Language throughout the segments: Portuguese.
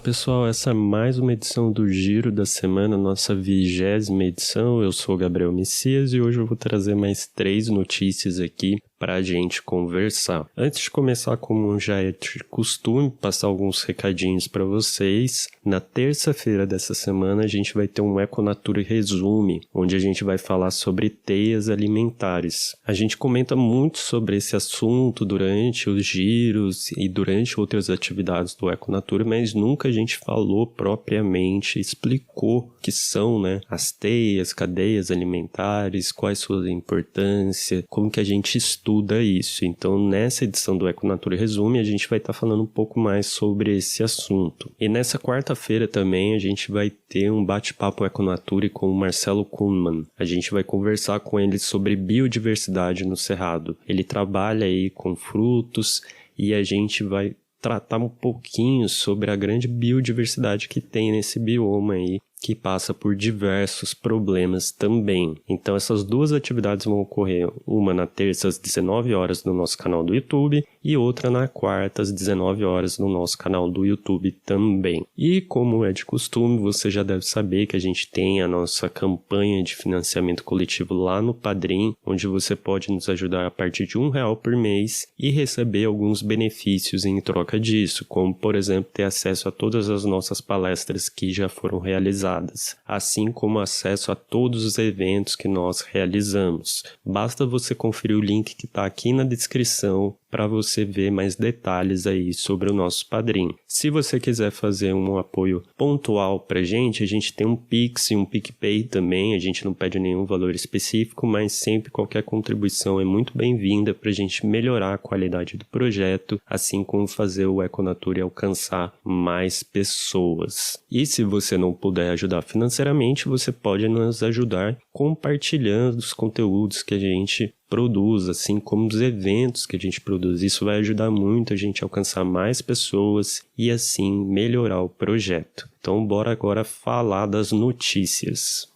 pessoal, essa é mais uma edição do Giro da Semana, nossa 20ª edição. Eu sou o Gabriel Messias e hoje eu vou trazer mais 3 notícias aqui para a gente conversar. Antes de começar, como já é de costume, passar alguns recadinhos para vocês. Na terça-feira dessa semana a gente vai ter um Econatura Resume, onde a gente vai falar sobre teias alimentares. A gente comenta muito sobre esse assunto durante os giros e durante outras atividades do Econatura, mas nunca a gente falou propriamente, explicou o que são, as teias, cadeias alimentares, quais sua importância, como que a gente estuda isso. Então, nessa edição do Econatura Resume, a gente vai estar falando um pouco mais sobre esse assunto. E nessa quarta-feira também a gente vai ter um bate-papo Econatura com o Marcelo Kuhnmann. A gente vai conversar com ele sobre biodiversidade no Cerrado. Ele trabalha aí com frutos e a gente vai tratar um pouquinho sobre a grande biodiversidade que tem nesse bioma aí, que passa por diversos problemas também. Então essas 2 atividades vão ocorrer, uma na terça às 19 horas no nosso canal do YouTube e outra na quarta às 19 horas no nosso canal do YouTube também. E como é de costume, você já deve saber que a gente tem a nossa campanha de financiamento coletivo lá no Padrim, onde você pode nos ajudar a partir de R$1 por mês e receber alguns benefícios em troca disso, como por exemplo ter acesso a todas as nossas palestras que já foram realizadas, assim como acesso a todos os eventos que nós realizamos. Basta você conferir o link que está aqui na descrição para você ver mais detalhes aí sobre o nosso Padrim. Se você quiser fazer um apoio pontual para a gente tem um Pix e um PicPay também. A gente não pede nenhum valor específico, mas sempre qualquer contribuição é muito bem-vinda para a gente melhorar a qualidade do projeto, assim como fazer o Econatura alcançar mais pessoas. E se você não puder ajudar financeiramente, você pode nos ajudar compartilhando os conteúdos que a gente produz, assim como os eventos que a gente produz. Isso vai ajudar muito a gente a alcançar mais pessoas e assim melhorar o projeto. Então bora agora falar das notícias.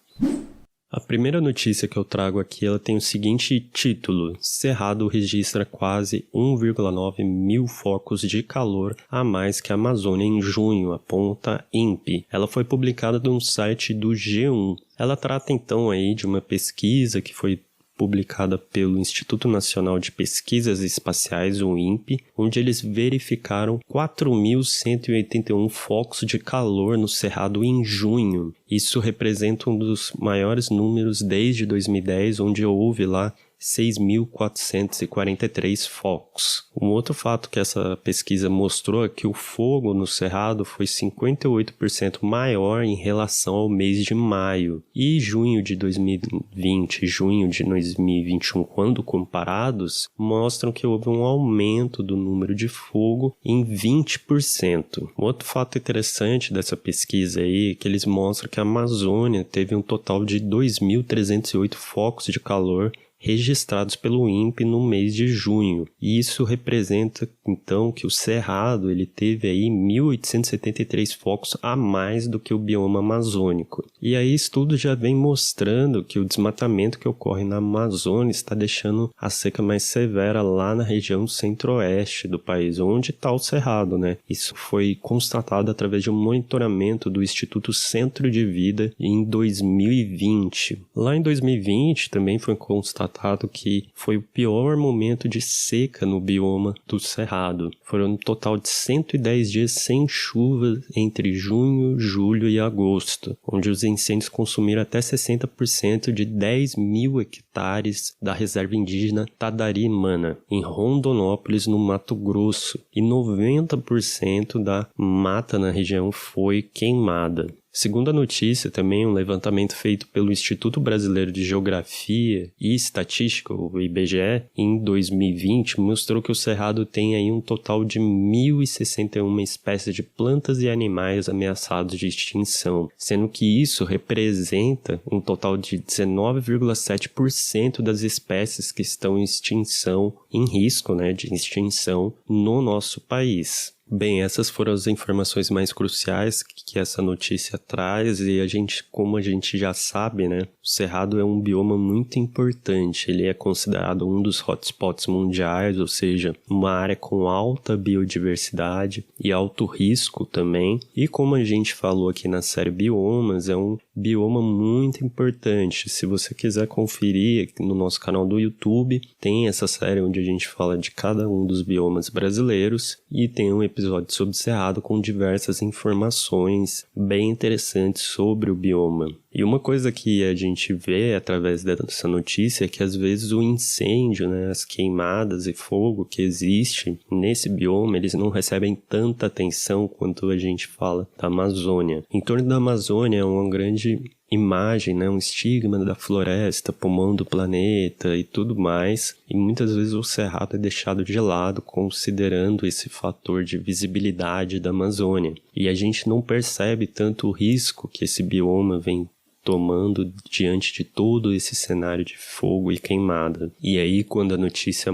A primeira notícia que eu trago aqui, ela tem o seguinte título: Cerrado registra quase 1,9 mil focos de calor a mais que a Amazônia em junho, aponta INPE. Ela foi publicada no site do G1. Ela trata então aí de uma pesquisa que foi publicada pelo Instituto Nacional de Pesquisas Espaciais, o INPE, onde eles verificaram 4.181 focos de calor no Cerrado em junho. Isso representa um dos maiores números desde 2010, onde houve lá 6.443 focos. Um outro fato que essa pesquisa mostrou é que o fogo no Cerrado foi 58% maior em relação ao mês de maio. E junho de 2020 e junho de 2021, quando comparados, mostram que houve um aumento do número de fogo em 20%. Um outro fato interessante dessa pesquisa aí é que eles mostram que a Amazônia teve um total de 2.308 focos de calor registrados pelo INPE no mês de junho. E isso representa, então, que o Cerrado ele teve aí 1.873 focos a mais do que o bioma amazônico. E aí estudo já vem mostrando que o desmatamento que ocorre na Amazônia está deixando a seca mais severa lá na região centro-oeste do país, onde está o Cerrado, Isso foi constatado através de um monitoramento do Instituto Centro de Vida em 2020. Lá em 2020 também foi constatado que foi o pior momento de seca no bioma do Cerrado. Foram um total de 110 dias sem chuva entre junho, julho e agosto, onde os incêndios consumiram até 60% de 10 mil hectares da reserva indígena Tadarimana, em Rondonópolis, no Mato Grosso, e 90% da mata na região foi queimada. Segundo a notícia, também um levantamento feito pelo Instituto Brasileiro de Geografia e Estatística, o IBGE, em 2020, mostrou que o Cerrado tem aí um total de 1.061 espécies de plantas e animais ameaçados de extinção, sendo que isso representa um total de 19,7% das espécies que estão em extinção em risco, né, de extinção no nosso país. Bem, essas foram as informações mais cruciais que essa notícia traz e como a gente já sabe, né, o Cerrado é um bioma muito importante, ele é considerado um dos hotspots mundiais, ou seja, uma área com alta biodiversidade e alto risco também, e como a gente falou aqui na série Biomas, é um bioma muito importante. Se você quiser conferir no nosso canal do YouTube, tem essa série onde a gente fala de cada um dos biomas brasileiros e tem um episódio sobre o Cerrado com diversas informações bem interessantes sobre o bioma. E uma coisa que a gente vê através dessa notícia é que às vezes o incêndio, né, as queimadas e fogo que existe nesse bioma, eles não recebem tanta atenção quanto a gente fala da Amazônia. Em torno da Amazônia é uma grande imagem, né, um estigma da floresta, pulmão do planeta e tudo mais, e muitas vezes o Cerrado é deixado de lado considerando esse fator de visibilidade da Amazônia. E a gente não percebe tanto o risco que esse bioma vem tomando diante de todo esse cenário de fogo e queimada. E aí, quando a notícia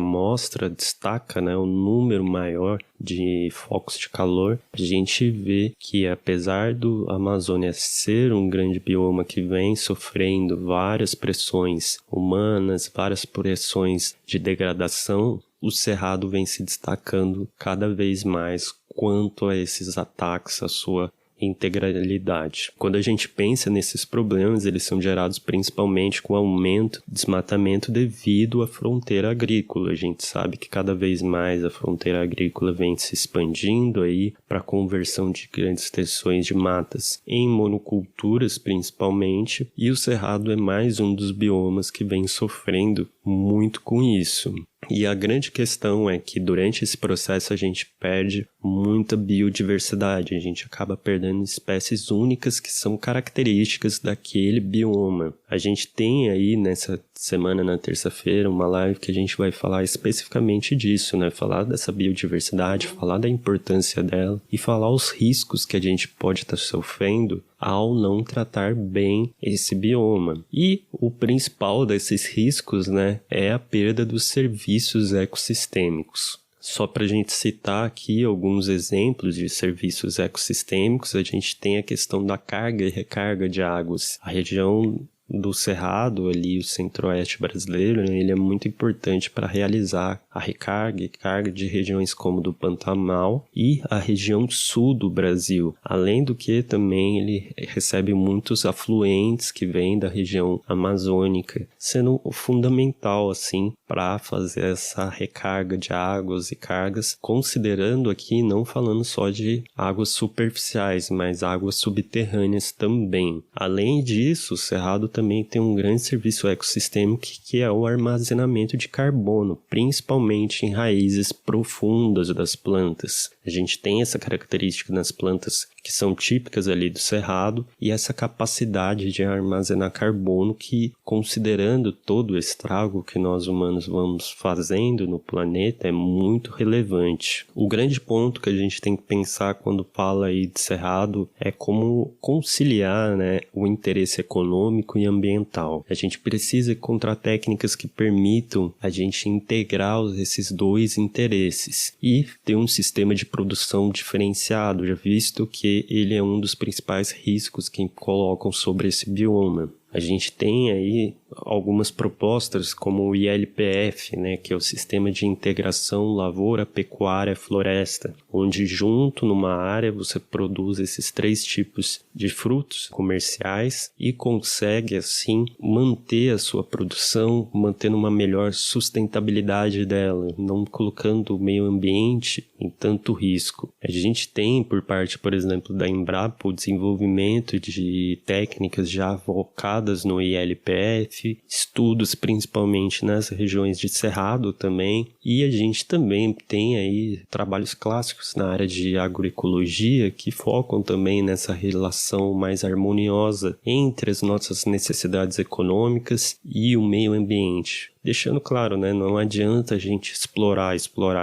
destaca, né, o número maior de focos de calor, a gente vê que apesar do Amazônia ser um grande bioma que vem sofrendo várias pressões humanas, várias pressões de degradação, o Cerrado vem se destacando cada vez mais quanto a esses ataques à sua integralidade. Quando a gente pensa nesses problemas, eles são gerados principalmente com o aumento do desmatamento devido à fronteira agrícola. A gente sabe que cada vez mais a fronteira agrícola vem se expandindo aí para a conversão de grandes extensões de matas em monoculturas principalmente, e o Cerrado é mais um dos biomas que vem sofrendo muito com isso. E a grande questão é que durante esse processo a gente perde muita biodiversidade, a gente acaba perdendo espécies únicas que são características daquele bioma. A gente tem aí nessa semana, na terça-feira, uma live que a gente vai falar especificamente disso, né? Falar dessa biodiversidade, falar da importância dela e falar os riscos que a gente pode estar sofrendo ao não tratar bem esse bioma. E o principal desses riscos, né, é a perda dos serviços ecossistêmicos. Só para a gente citar aqui alguns exemplos de serviços ecossistêmicos, a gente tem a questão da carga e recarga de águas. A região do Cerrado, ali o centro-oeste brasileiro, né, ele é muito importante para realizar a recarga e carga de regiões como do Pantanal e a região sul do Brasil. Além do que também ele recebe muitos afluentes que vêm da região amazônica, sendo fundamental assim para fazer essa recarga de águas e cargas, considerando aqui não falando só de águas superficiais, mas águas subterrâneas também. Além disso, o Cerrado também tem um grande serviço ecossistêmico que é o armazenamento de carbono, principalmente em raízes profundas das plantas. A gente tem essa característica nas plantas que são típicas ali do Cerrado e essa capacidade de armazenar carbono que, considerando todo o estrago que nós humanos vamos fazendo no planeta, é muito relevante. O grande ponto que a gente tem que pensar quando fala aí de Cerrado é como conciliar, né, o interesse econômico e ambiental. A gente precisa encontrar técnicas que permitam a gente integrar esses dois interesses e ter um sistema de produção diferenciado, já visto que ele é um dos principais riscos que colocam sobre esse bioma. A gente tem aí algumas propostas como o ILPF, né, que é o Sistema de Integração Lavoura, Pecuária, Floresta, onde junto numa área você produz esses 3 tipos de frutos comerciais e consegue assim manter a sua produção, mantendo uma melhor sustentabilidade dela, não colocando o meio ambiente em tanto risco. A gente tem por parte, por exemplo, da Embrapa o desenvolvimento de técnicas já focadas no ILPF, estudos principalmente nas regiões de Cerrado também, e a gente também tem aí trabalhos clássicos na área de agroecologia que focam também nessa relação mais harmoniosa entre as nossas necessidades econômicas e o meio ambiente. Deixando claro, né, não adianta a gente explorar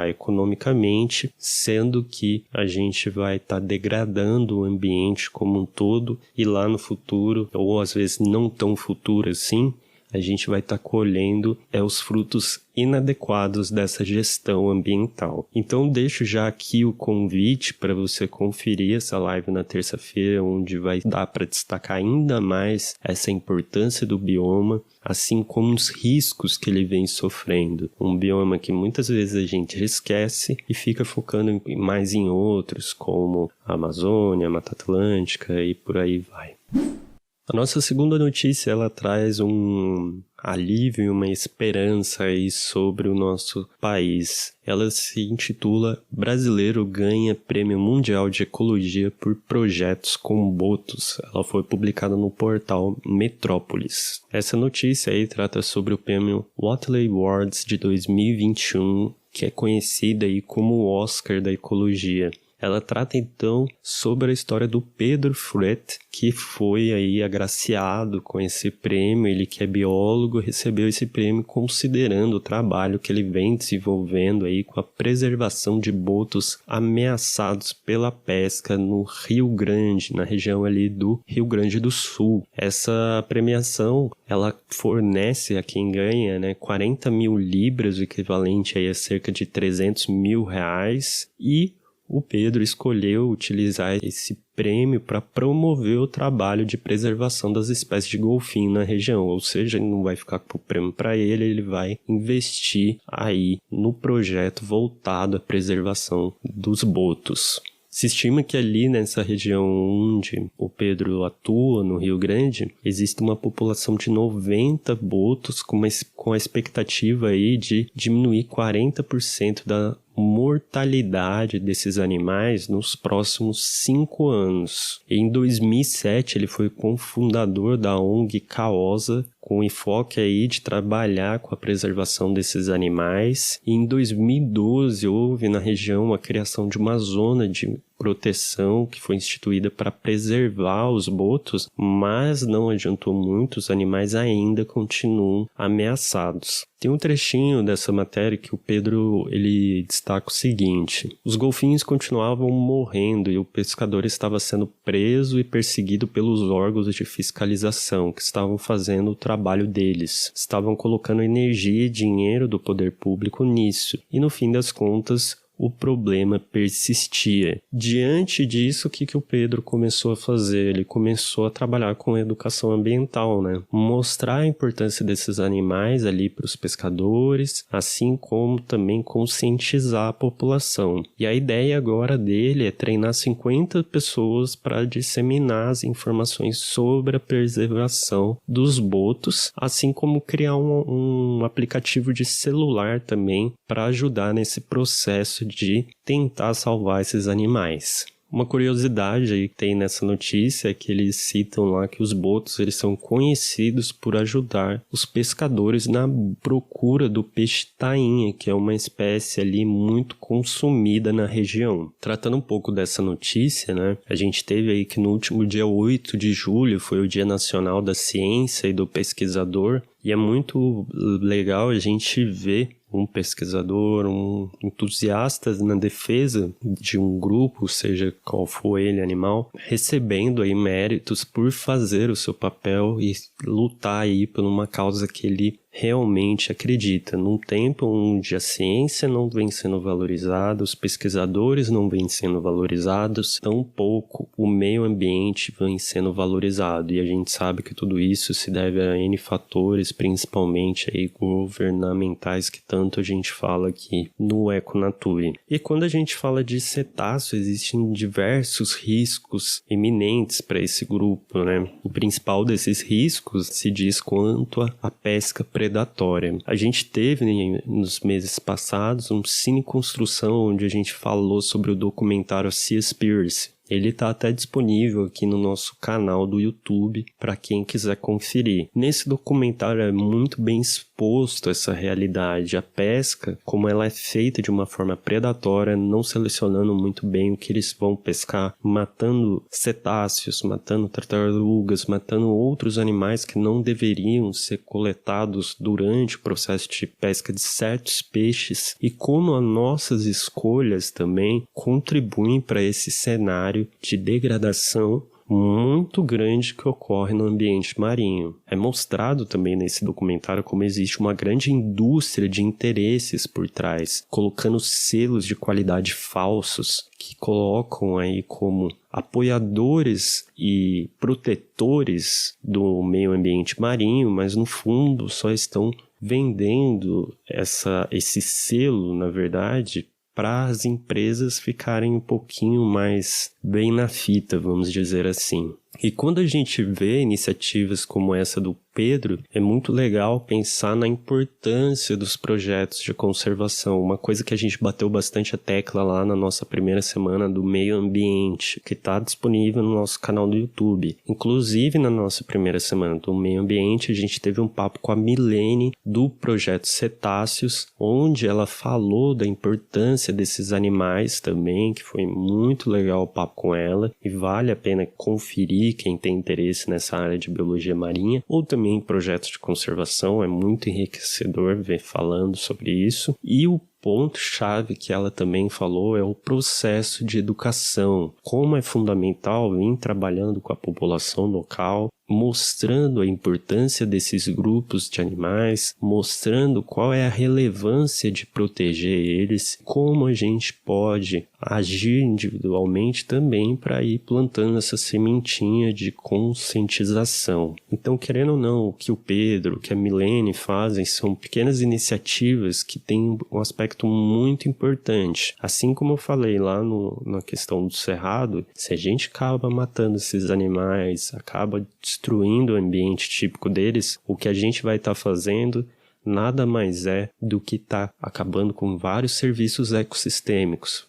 economicamente, sendo que a gente vai estar degradando o ambiente como um todo e lá no futuro, ou às vezes não tão futuro assim, a gente vai estar colhendo os frutos inadequados dessa gestão ambiental. Então deixo já aqui o convite para você conferir essa live na terça-feira, onde vai dar para destacar ainda mais essa importância do bioma, assim como os riscos que ele vem sofrendo. Um bioma que muitas vezes a gente esquece e fica focando mais em outros, como a Amazônia, a Mata Atlântica e por aí vai. A nossa segunda notícia, ela traz um alívio e uma esperança aí sobre o nosso país. Ela se intitula Brasileiro ganha Prêmio Mundial de Ecologia por projetos com botos. Ela foi publicada no portal Metrópolis. Essa notícia aí trata sobre o prêmio Watley Awards de 2021, que é conhecida aí como o Oscar da Ecologia. Ela trata então sobre a história do Pedro Fruet, que foi aí agraciado com esse prêmio. Ele que é biólogo recebeu esse prêmio considerando o trabalho que ele vem desenvolvendo aí com a preservação de botos ameaçados pela pesca no Rio Grande, na região ali do Rio Grande do Sul. Essa premiação, ela fornece a quem ganha, 40 mil libras, o equivalente aí a cerca de 300 mil reais, e o Pedro escolheu utilizar esse prêmio para promover o trabalho de preservação das espécies de golfinho na região, ou seja, ele não vai ficar com o prêmio para ele, ele vai investir aí no projeto voltado à preservação dos botos. Se estima que ali nessa região onde o Pedro atua, no Rio Grande, existe uma população de 90 botos com a expectativa aí de diminuir 40% da mortalidade desses animais nos próximos 5 anos. Em 2007, ele foi cofundador da ONG Caosa, com enfoque aí de trabalhar com a preservação desses animais. E em 2012, houve na região a criação de uma zona de proteção que foi instituída para preservar os botos, mas não adiantou muito, os animais ainda continuam ameaçados. Tem um trechinho dessa matéria que o Pedro ele destaca o seguinte: os golfinhos continuavam morrendo e o pescador estava sendo preso e perseguido pelos órgãos de fiscalização que estavam fazendo o trabalho deles. Estavam colocando energia e dinheiro do poder público nisso e no fim das contas o problema persistia. Diante disso, o que o Pedro começou a fazer? Ele começou a trabalhar com educação ambiental, Mostrar a importância desses animais ali para os pescadores, assim como também conscientizar a população. E a ideia agora dele é treinar 50 pessoas para disseminar as informações sobre a preservação dos botos, assim como criar um aplicativo de celular também para ajudar nesse processo de tentar salvar esses animais. Uma curiosidade aí que tem nessa notícia é que eles citam lá que os botos eles são conhecidos por ajudar os pescadores na procura do peixe tainha, que é uma espécie ali muito consumida na região. Tratando um pouco dessa notícia, a gente teve aí que no último dia 8 de julho foi o Dia Nacional da Ciência e do Pesquisador, e é muito legal a gente ver um pesquisador, um entusiasta na defesa de um grupo, seja qual for ele, animal, recebendo aí méritos por fazer o seu papel e lutar aí por uma causa que ele realmente acredita. Num tempo onde a ciência não vem sendo valorizada, os pesquisadores não vêm sendo valorizados, tampouco o meio ambiente vem sendo valorizado. E a gente sabe que tudo isso se deve a N fatores, principalmente aí governamentais, que tanto a gente fala aqui no Econature. E quando a gente fala de cetáceo, existem diversos riscos iminentes para esse grupo, O principal desses riscos se diz quanto à pesca predatória. A gente teve nos meses passados um Cine Construção onde a gente falou sobre o documentário Seaspiracy. Ele está até disponível aqui no nosso canal do YouTube para quem quiser conferir. Nesse documentário é muito bem exposto essa realidade. A pesca, como ela é feita de uma forma predatória, não selecionando muito bem o que eles vão pescar, matando cetáceos, matando tartarugas, matando outros animais que não deveriam ser coletados durante o processo de pesca de certos peixes, e como as nossas escolhas também contribuem para esse cenário de degradação muito grande que ocorre no ambiente marinho. É mostrado também nesse documentário como existe uma grande indústria de interesses por trás, colocando selos de qualidade falsos que colocam aí como apoiadores e protetores do meio ambiente marinho, mas no fundo só estão vendendo esse selo, na verdade, para as empresas ficarem um pouquinho mais bem na fita, vamos dizer assim. E quando a gente vê iniciativas como essa do Pedro, é muito legal pensar na importância dos projetos de conservação. Uma coisa que a gente bateu bastante a tecla lá na nossa primeira semana do meio ambiente, que está disponível no nosso canal do YouTube. Inclusive, na nossa primeira semana do meio ambiente, a gente teve um papo com a Milene do projeto Cetáceos, onde ela falou da importância desses animais também, que foi muito legal o papo com ela, e vale a pena conferir quem tem interesse nessa área de biologia marinha, ou também em projetos de conservação. É muito enriquecedor ver falando sobre isso. E o ponto-chave que ela também falou é o processo de educação, como é fundamental vir trabalhando com a população local, mostrando a importância desses grupos de animais, mostrando qual é a relevância de proteger eles, como a gente pode agir individualmente também para ir plantando essa sementinha de conscientização. Então, querendo ou não, o que o Pedro, o que a Milene fazem são pequenas iniciativas que têm um aspecto muito importante. Assim como eu falei lá na questão do cerrado, se a gente acaba matando esses animais, acaba destruindo o ambiente típico deles, o que a gente vai estar fazendo nada mais é do que estar acabando com vários serviços ecossistêmicos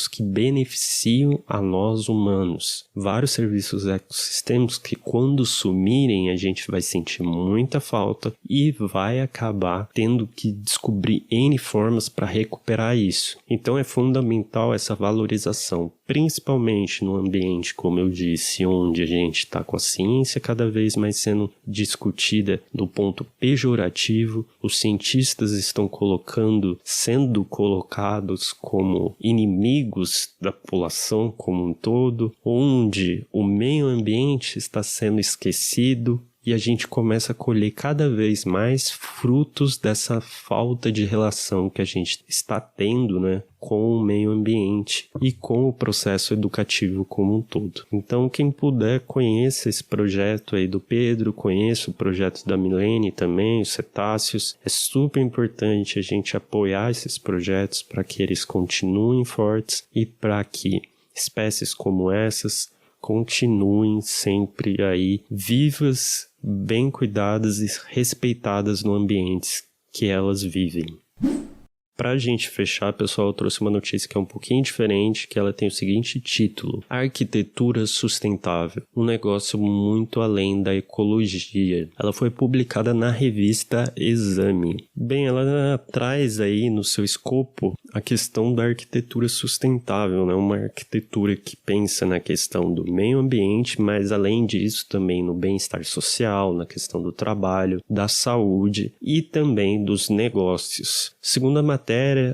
que beneficiam a nós humanos, vários serviços ecossistêmicos que quando sumirem a gente vai sentir muita falta e vai acabar tendo que descobrir N formas para recuperar isso. Então é fundamental essa valorização, principalmente no ambiente, como eu disse, onde a gente está com a ciência cada vez mais sendo discutida do ponto pejorativo, os cientistas estão sendo colocados como inimigos da população como um todo, onde o meio ambiente está sendo esquecido, e a gente começa a colher cada vez mais frutos dessa falta de relação que a gente está tendo, né, com o meio ambiente e com o processo educativo como um todo. Então, quem puder, conheça esse projeto aí do Pedro, conheça o projeto da Milene também, os cetáceos. É super importante a gente apoiar esses projetos para que eles continuem fortes e para que espécies como essas continuem sempre aí vivas, bem cuidadas e respeitadas no ambiente que elas vivem. Para a gente fechar, pessoal, eu trouxe uma notícia que é um pouquinho diferente, que ela tem o seguinte título: Arquitetura Sustentável, um negócio muito além da ecologia. Ela foi publicada na revista Exame. Bem, ela traz aí no seu escopo a questão da arquitetura sustentável, né? Uma arquitetura que pensa na questão do meio ambiente, mas além disso também no bem-estar social, na questão do trabalho, da saúde e também dos negócios. Segundo a matéria,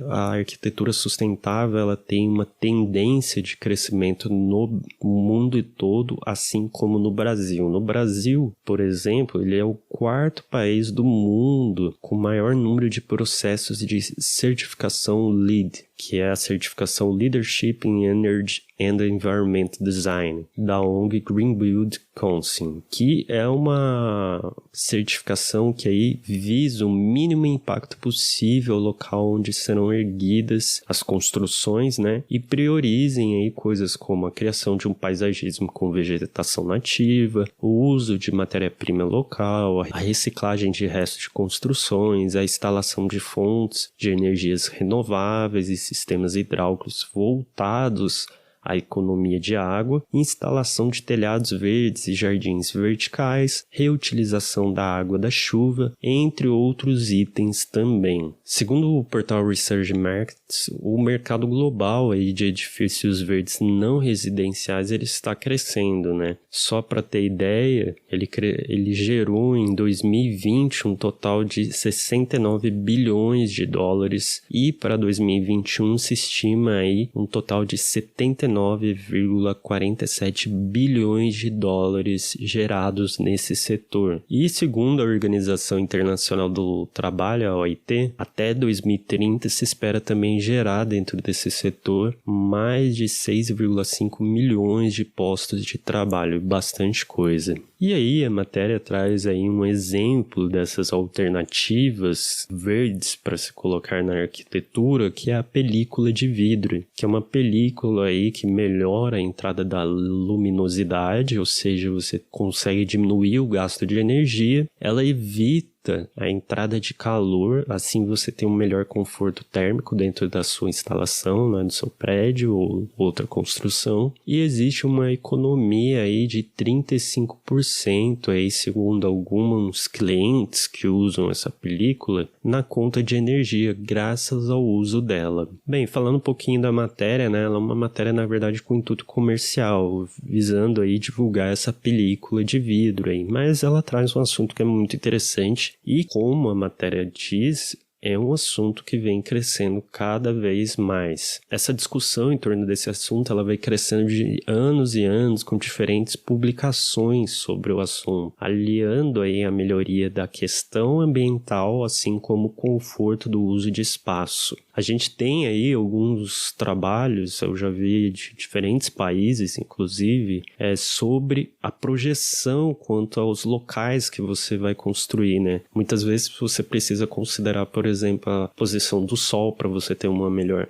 a arquitetura sustentável ela tem uma tendência de crescimento no mundo todo, assim como no Brasil. No Brasil, por exemplo, ele é o quarto país do mundo com maior número de processos de certificação LEED, que é a certificação Leadership in Energy and Environment Design, da ONG Green Build Council, que é uma certificação que aí visa o mínimo impacto possível ao local onde serão erguidas as construções, né, e priorizem aí coisas como a criação de um paisagismo com vegetação nativa, o uso de matéria-prima local, a reciclagem de restos de construções, a instalação de fontes de energias renováveis e sistemas hidráulicos voltados à economia de água, instalação de telhados verdes e jardins verticais, reutilização da água da chuva, entre outros itens também. Segundo o portal Research Markets, o mercado global aí de edifícios verdes não residenciais ele está crescendo, né? Só para ter ideia, ele gerou em 2020 um total de 69 bilhões de dólares e para 2021 se estima aí um total de 79 19,47 bilhões de dólares gerados nesse setor. E segundo a Organização Internacional do Trabalho, a OIT, até 2030 se espera também gerar dentro desse setor mais de 6,5 milhões de postos de trabalho, bastante coisa. E aí a matéria traz aí um exemplo dessas alternativas verdes para se colocar na arquitetura, que é a película de vidro, que é uma película aí que melhora a entrada da luminosidade, ou seja, você consegue diminuir o gasto de energia, ela evita a entrada de calor, assim você tem um melhor conforto térmico dentro da sua instalação, né, do seu prédio ou outra construção, e existe uma economia aí de 35% aí, segundo alguns clientes que usam essa película, na conta de energia, graças ao uso dela. Bem, falando um pouquinho da matéria, né, ela é uma matéria, na verdade, com intuito comercial, visando aí divulgar essa película de vidro aí, mas ela traz um assunto que é muito interessante. E como a matéria diz, é um assunto que vem crescendo cada vez mais. Essa discussão em torno desse assunto, ela vai crescendo de anos e anos com diferentes publicações sobre o assunto, aliando aí a melhoria da questão ambiental, assim como o conforto do uso de espaço. A gente tem aí alguns trabalhos, eu já vi de diferentes países, inclusive, sobre a projeção quanto aos locais que você vai construir, né? Muitas vezes você precisa considerar, por exemplo, a posição do sol para você ter uma melhor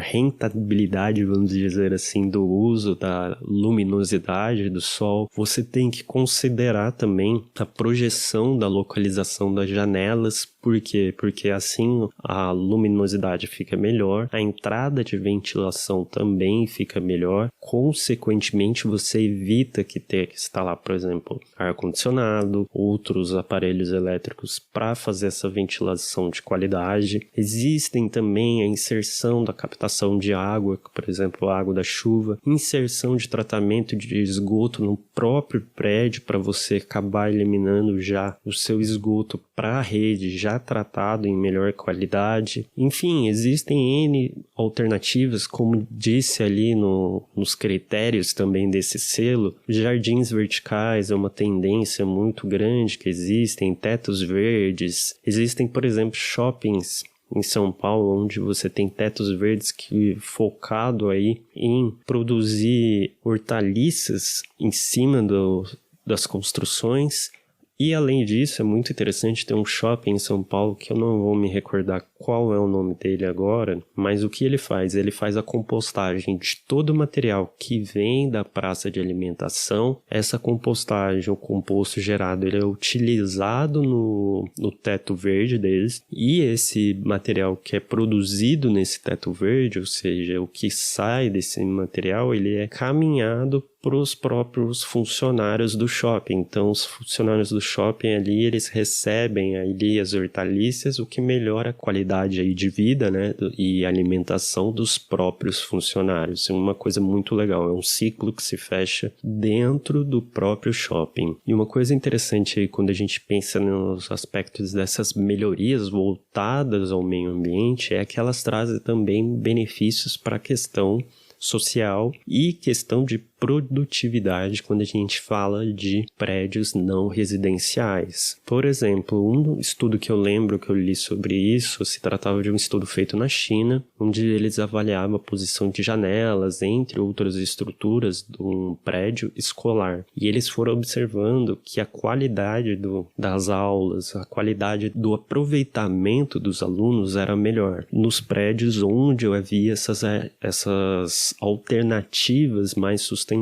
rentabilidade, vamos dizer assim, do uso da luminosidade do sol. Você tem que considerar também a projeção da localização das janelas. Por quê? Porque assim a luminosidade fica melhor, a entrada de ventilação também fica melhor. Consequentemente, você evita que tenha que instalar, por exemplo, ar-condicionado, outros aparelhos elétricos para fazer essa ventilação de qualidade. Existem também a inserção da captação de água, por exemplo, a água da chuva, inserção de tratamento de esgoto no próprio prédio para você acabar eliminando já o seu esgoto para a rede, já tratado em melhor qualidade. Enfim, existem N alternativas, como disse ali nos critérios também desse selo. Jardins verticais é uma tendência muito grande que existem, tetos verdes. Existem, por exemplo, shoppings em São Paulo, onde você tem tetos verdes que focado aí em produzir hortaliças em cima das construções. E além disso, é muito interessante ter um shopping em São Paulo, que eu não vou me recordar qual é o nome dele agora, mas o que ele faz? Ele faz a compostagem de todo o material que vem da praça de alimentação. Essa compostagem, o composto gerado, ele é utilizado no teto verde deles, e esse material que é produzido nesse teto verde, ou seja, o que sai desse material, ele é caminhado para os próprios funcionários do shopping. Então, os funcionários do shopping ali, eles recebem ali as hortaliças, o que melhora a qualidade aí de vida, né, e alimentação dos próprios funcionários. É uma coisa muito legal, é um ciclo que se fecha dentro do próprio shopping. E uma coisa interessante aí, quando a gente pensa nos aspectos dessas melhorias voltadas ao meio ambiente, é que elas trazem também benefícios para a questão social e questão de produtividade quando a gente fala de prédios não residenciais. Por exemplo, um estudo que eu lembro que eu li sobre isso, se tratava de um estudo feito na China, onde eles avaliavam a posição de janelas, entre outras estruturas, de um prédio escolar. E eles foram observando que a qualidade das aulas, a qualidade do aproveitamento dos alunos era melhor nos prédios onde havia essas alternativas mais sustentáveis.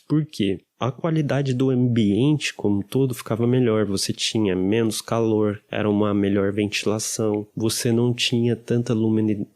Por quê? A qualidade do ambiente como um todo ficava melhor, você tinha menos calor, era uma melhor ventilação, você não tinha tanta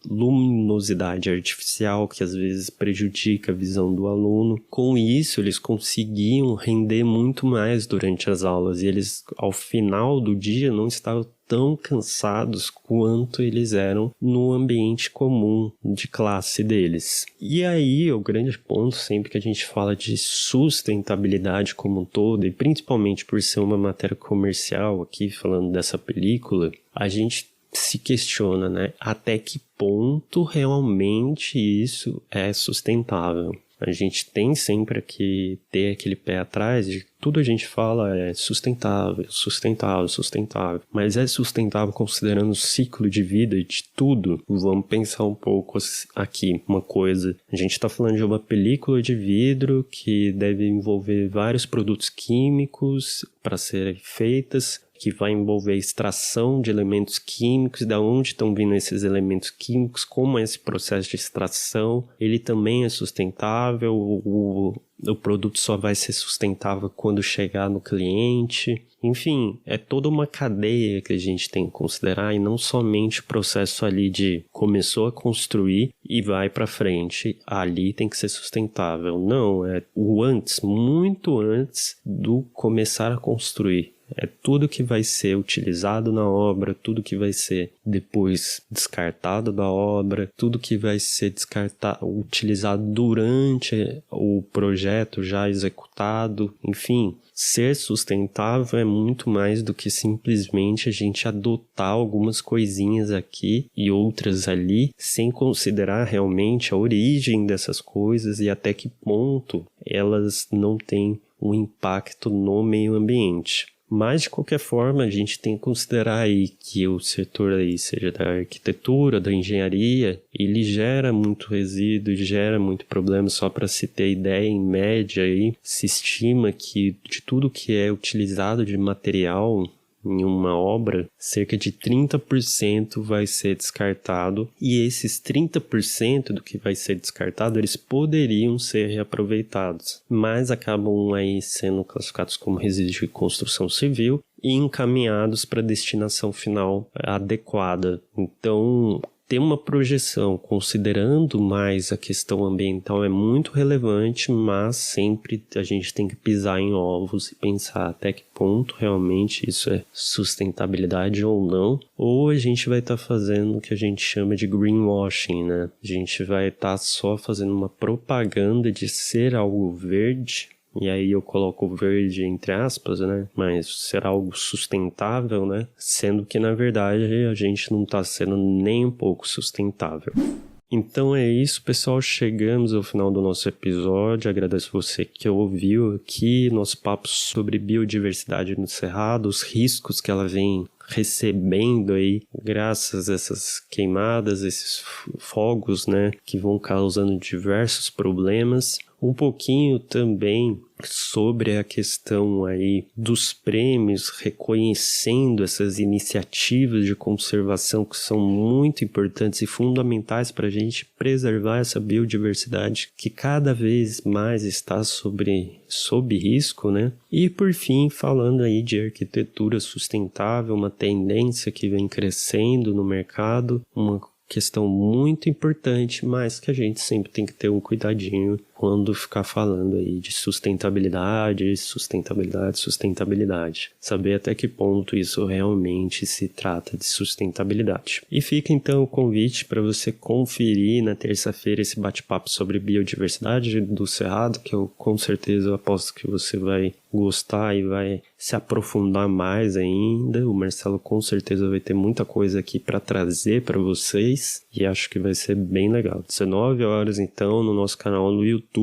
luminosidade artificial que às vezes prejudica a visão do aluno. Com isso, eles conseguiam render muito mais durante as aulas e eles, ao final do dia, não estavam tão cansados quanto eles eram no ambiente comum de classe deles. E aí, o grande ponto, sempre que a gente fala de sustentabilidade como um todo, e principalmente por ser uma matéria comercial aqui, falando dessa película, a gente se questiona, né? Até que ponto realmente isso é sustentável? A gente tem sempre que ter aquele pé atrás de tudo a gente fala é sustentável, sustentável, sustentável. Mas é sustentável considerando o ciclo de vida de tudo? Vamos pensar um pouco aqui, uma coisa. A gente está falando de uma película de vidro que deve envolver vários produtos químicos para serem feitas, que vai envolver a extração de elementos químicos, da onde estão vindo esses elementos químicos, como é esse processo de extração, ele também é sustentável, o produto só vai ser sustentável quando chegar no cliente. Enfim, é toda uma cadeia que a gente tem que considerar e não somente o processo ali de começou a construir e vai para frente, ali tem que ser sustentável. Não, é o antes, muito antes do começar a construir. É tudo que vai ser utilizado na obra, tudo que vai ser depois descartado da obra, tudo que vai ser utilizado durante o projeto já executado. Enfim, ser sustentável é muito mais do que simplesmente a gente adotar algumas coisinhas aqui e outras ali, sem considerar realmente a origem dessas coisas e até que ponto elas não têm um impacto no meio ambiente. Mas, de qualquer forma, a gente tem que considerar aí que o setor aí, seja da arquitetura, da engenharia, ele gera muito resíduo, gera muito problema. Só para se ter ideia, em média aí, se estima que de tudo que é utilizado de material em uma obra, cerca de 30% vai ser descartado, e esses 30% do que vai ser descartado, eles poderiam ser reaproveitados, mas acabam aí sendo classificados como resíduos de construção civil e encaminhados para a destinação final adequada. Então, ter uma projeção considerando mais a questão ambiental é muito relevante, mas sempre a gente tem que pisar em ovos e pensar até que ponto realmente isso é sustentabilidade ou não, ou a gente vai estar fazendo o que a gente chama de greenwashing, né? A gente vai estar só fazendo uma propaganda de ser algo verde, e aí eu coloco verde entre aspas, né? Mas ser algo sustentável, né? Sendo que, na verdade, a gente não está sendo nem um pouco sustentável. Então é isso, pessoal. Chegamos ao final do nosso episódio. Agradeço você que ouviu aqui nosso papo sobre biodiversidade no Cerrado, os riscos que ela vem recebendo aí graças a essas queimadas, esses fogos, né, que vão causando diversos problemas. Um pouquinho também sobre a questão aí dos prêmios, reconhecendo essas iniciativas de conservação que são muito importantes e fundamentais para a gente preservar essa biodiversidade que cada vez mais está sob risco, né? E por fim, falando aí de arquitetura sustentável, uma tendência que vem crescendo no mercado, uma questão muito importante, mas que a gente sempre tem que ter um cuidadinho quando ficar falando aí de sustentabilidade. Saber até que ponto isso realmente se trata de sustentabilidade. E fica então o convite para você conferir na terça-feira esse bate-papo sobre biodiversidade do Cerrado, que eu com certeza aposto que você vai gostar e vai se aprofundar mais ainda. O Marcelo com certeza vai ter muita coisa aqui para trazer para vocês e acho que vai ser bem legal. 19 horas então no nosso canal no YouTube.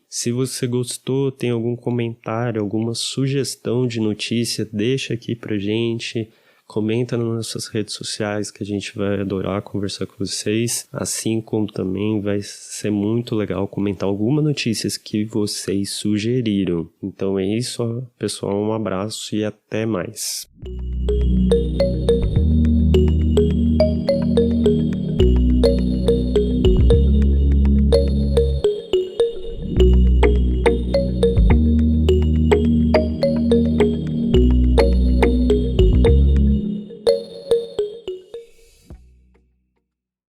Se você gostou, tem algum comentário, alguma sugestão de notícia, deixa aqui pra gente. Comenta nas nossas redes sociais que a gente vai adorar conversar com vocês. Assim como também vai ser muito legal comentar algumas notícias que vocês sugeriram. Então é isso, pessoal. Um abraço e até mais.